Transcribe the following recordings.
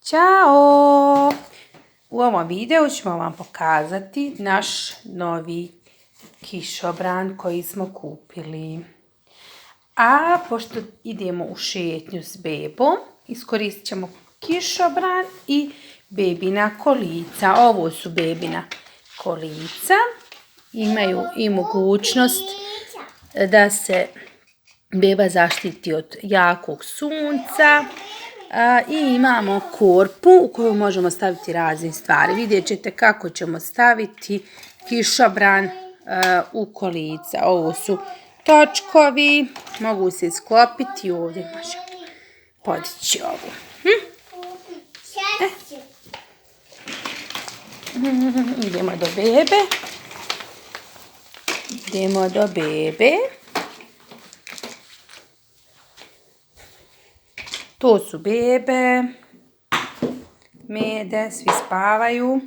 Ćao! U ovom videu ćemo vam pokazati naš novi kišobran koji smo kupili. A pošto idemo u šetnju s bebom, iskoristit ćemo kišobran i bebina kolica. Ovo su bebina kolica. Imaju i mogućnost da se beba zaštiti od jakog sunca. I imamo korpu u koju možemo staviti razne stvari. Vidjet ćete kako ćemo staviti kišobran u kolica. Ovo su točkovi, mogu se sklopiti, ovdje možemo podići ovu. Idemo do bebe. Idemo do bebe. To su bebe, Mede, svi spavaju.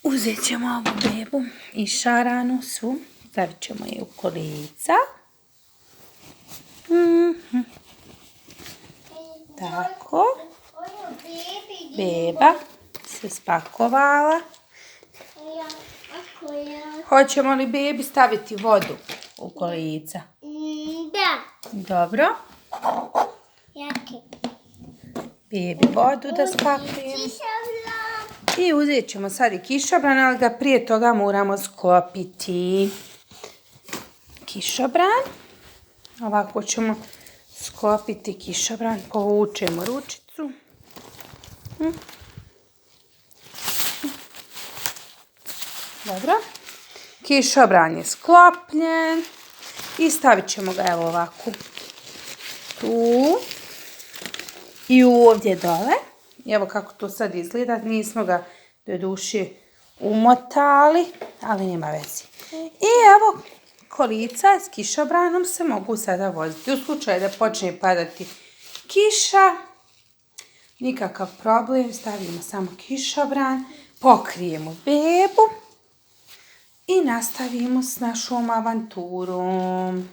Uzet ćemo ovu bebu i šaranu svu, stavit ćemo je u kolica. Tako. Beba se spakovala. Hoćemo li bebi staviti vodu u kolica? Da. Dobro. Bebi vodu da spakujemo. I uzet ćemo sad i kišobran, ali ga prije toga moramo sklopiti. Kišobran. Ovako ćemo sklopiti kišobran. Povučemo ručicu. Dobro. Kišobran je sklopljen. I stavit ćemo ga evo ovako tu i ovdje dole. Evo kako to sad izgleda. Nismo ga do duše umotali, ali nema veze. I evo kolica s kišobranom se mogu sada voziti. U slučaju da počne padati kiša, nikakav problem, stavimo samo kišobran, pokrijemo bebu i nastavimo s našom avanturom.